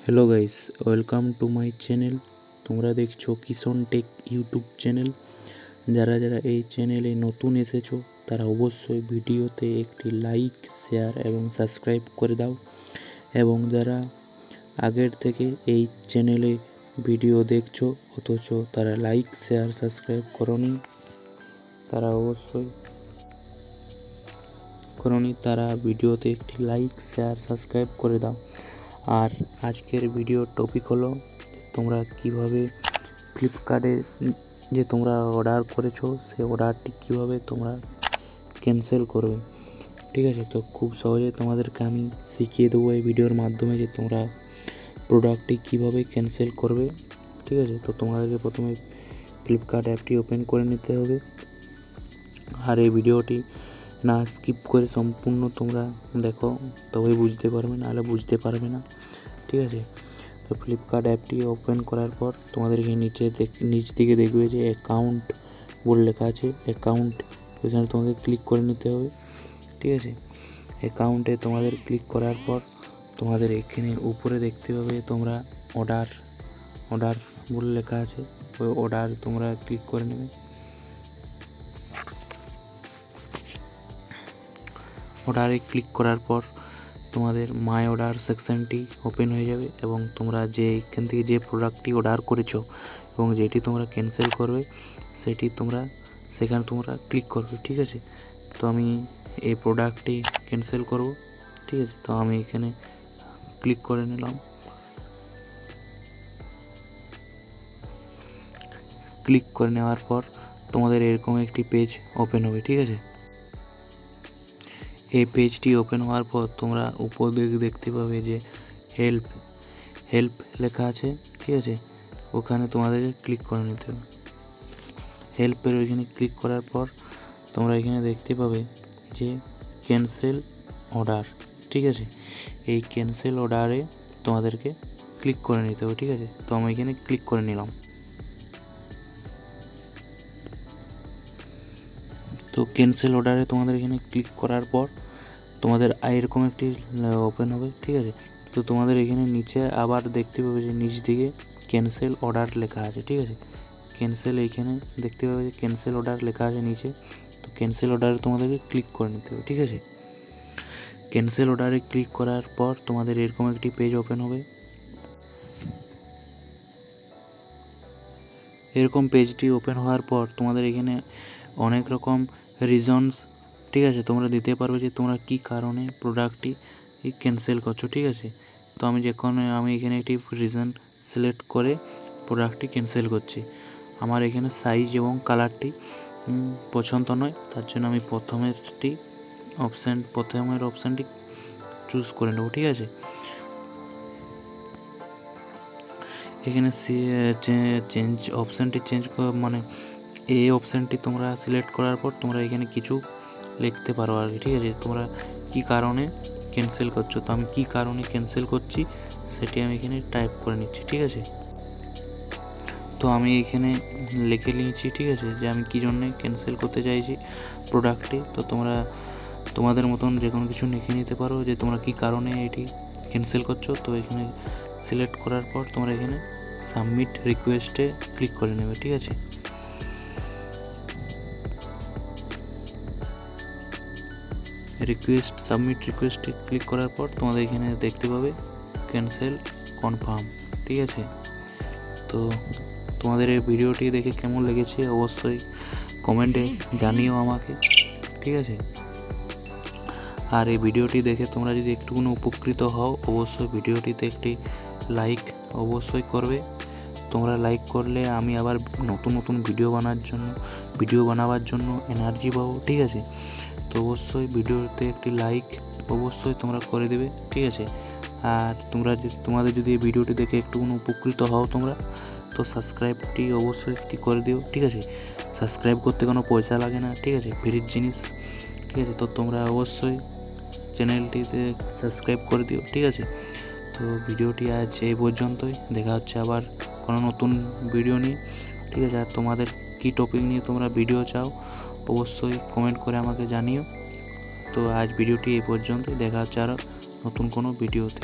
Hello guys, welcome to my channel. তোমরা দেখছো Kishan take YouTube channel. যারা যারা এই চ্যানেলে নতুন এসেছো তারা অবশ্যই ভিডিওতে একটি লাইক, শেয়ার এবং সাবস্ক্রাইব করে দাও। এবং যারা আগের থেকে এই চ্যানেলে ভিডিও দেখছো অথচ তারা লাইক, শেয়ার, সাবস্ক্রাইব করোনি, তারা ভিডিওতে একটি লাইক, শেয়ার, সাবস্ক্রাইব করে দাও। আর আজকের ভিডিও টপিক হলো তোমরা কিভাবে ফ্লিপকার্টে যে তোমরা অর্ডার করেছো সেই অর্ডারটি কিভাবে তোমরা ক্যান্সেল করবে। ঠিক আছে, তো খুব সহজে তোমাদেরকে আমি শিখিয়ে দেবো এই ভিডিওর মাধ্যমে যে তোমরা প্রোডাক্টটি কিভাবে ক্যান্সেল করবে। ঠিক আছে, তো তোমাদেরকে প্রথমে ফ্লিপকার্ট অ্যাপটি ওপেন করে নিতে হবে। আর এই ভিডিওটি না স্কিপ করে সম্পূর্ণ তোমরা দেখো, তবেই বুঝতে পারবে, নাহলে বুঝতে পারবে না। ঠিক আছে, তো ফ্লিপকার্ট অ্যাপটি ওপেন করার পর তোমাদেরকে নিচ দিকে দেখবে যে অ্যাকাউন্ট বলে লেখা আছে। অ্যাকাউন্ট, এখানে তোমাদের ক্লিক করে নিতে হবে। ঠিক আছে, অ্যাকাউন্টে তোমাদের ক্লিক করার পর তোমাদের এখানে উপরে দেখতে পাবে তোমরা অর্ডার বলে লেখা আছে। ওই অর্ডার তোমরা ক্লিক করে নেবে। অর্ডারে ক্লিক করার পর তোমাদের মাই অর্ডার সেকশনটি ওপেন হয়ে যাবে এবং তোমরা এখান থেকে যে প্রোডাক্টটি অর্ডার করেছো এবং যেটি তোমরা ক্যান্সেল করবে সেখানে তোমরা ক্লিক করবে। ঠিক আছে, তো আমি এই প্রোডাক্টটি ক্যান্সেল করব। ঠিক আছে, তো আমি এখানে ক্লিক করে নিলাম। ক্লিক করে নেওয়ার পর তোমাদের এরকম একটি পেজ ওপেন হবে। ঠিক আছে, এই পেজটি ওপেন হওয়ার পর তোমরা উপর দিকে দেখতে পাবে যে হেল্প লেখা আছে। ঠিক আছে, ওখানে তোমাদেরকে ক্লিক করে নিতে হবে। হেল্পের ওইখানে ক্লিক করার পর তোমরা এখানে দেখতে পাবে যে ক্যান্সেল অর্ডার। ঠিক আছে, এই ক্যান্সেল অর্ডারে তোমাদেরকে ক্লিক করে নিতে হবে। ঠিক আছে, তো আমি এখানে ক্লিক করে নিলাম। তো ক্যান্সেল অর্ডারে তোমাদের এখানে ক্লিক করার পর তোমাদের এরকম একটি ওপেন হবে। ঠিক আছে, তো তোমাদের এখানে নিচে আবার দেখতে পাবে যে নিচ দিকে ক্যান্সেল অর্ডার লেখা আছে। ঠিক আছে, এইখানে দেখতে পাবে যে ক্যান্সেল অর্ডার লেখা আছে নিচে। তো ক্যান্সেল অর্ডারে তোমাদেরকে ক্লিক করে নিতে হবে। ঠিক আছে, ক্যান্সেল অর্ডারে ক্লিক করার পর তোমাদের এরকম একটি পেজ ওপেন হবে। এরকম পেজটি ওপেন হওয়ার পর তোমাদের এখানে অনেক রকম রিজনস, ঠিক আছে, তোমরা দিতে পারবে যে তোমরা কী কারণে প্রোডাক্টটি ক্যান্সেল করছো। ঠিক আছে, তো আমি এখানে একটি রিজন সিলেক্ট করে প্রোডাক্টটি ক্যান্সেল করছি। আমার এখানে সাইজ এবং কালারটি পছন্দ নয়, তার জন্য আমি প্রথমের অপশানটি চুজ করে নেব। ঠিক আছে, এখানে অপশানটি মানে এই অপশানটি তোমরা সিলেক্ট করার পর তোমরা এখানে কিছু লিখতে পারো আর কি। ঠিক আছে, তোমরা কী কারণে ক্যান্সেল করছো, তো আমি কী কারণে ক্যান্সেল করছি সেটি আমি এখানে টাইপ করে নিচ্ছি। ঠিক আছে, তো আমি এখানে লিখে নিয়েছি। ঠিক আছে, যে আমি কী জন্যে ক্যান্সেল করতে চাইছি প্রোডাক্টটি। তো তোমরা তোমাদের মতন যে কোনো কিছু লিখে নিতে পারো যে তোমরা কী কারণে এটি ক্যান্সেল করছো। তো এখানে সিলেক্ট করার পর তোমরা এখানে সাবমিট রিকোয়েস্টে ক্লিক করে নেবে। ঠিক আছে, সাবমিট রিকোয়েস্টে ক্লিক করার পর তোমাদের এখানে দেখতে পাবে ক্যান্সেল কনফার্ম। ঠিক আছে, তো তোমাদের এই ভিডিওটি দেখে কেমন লেগেছে অবশ্যই কমেন্টে জানিও আমাকে। ঠিক আছে, আর এই ভিডিওটি দেখে তোমরা যদি একটুকুনো উপকৃত হও অবশ্যই ভিডিওটিতে একটি লাইক অবশ্যই করবে। তোমরা লাইক করলে আমি আবার নতুন ভিডিও বানাবার জন্য এনার্জি পাবো। ঠিক আছে, তো অবশ্যই ভিডিওতে একটি লাইক অবশ্যই তোমরা করে দেবে। ঠিক আছে, আর তোমাদের যদি এই ভিডিওটি দেখে একটুকুনো উপকৃত হও তোমরা, তো সাবস্ক্রাইবটি অবশ্যই একটি করে দিও। ঠিক আছে, সাবস্ক্রাইব করতে কোনো পয়সা লাগে না। ঠিক আছে, ফ্রির জিনিস। ঠিক আছে, তো তোমরা অবশ্যই চ্যানেলটিতে সাবস্ক্রাইব করে দিও। ঠিক আছে, তো ভিডিওটি আজ এই পর্যন্তই, দেখা হচ্ছে আবার কোনো নতুন ভিডিও নিয়ে। ঠিক আছে, আর তোমাদের কী টপিক নিয়ে তোমরা ভিডিও চাও অবশ্যই কমেন্ট করে আমাকে জানিও। তো আজ ভিডিওটি এই পর্যন্তই, দেখা হচ্ছে আরও নতুন কোনো ভিডিওতে।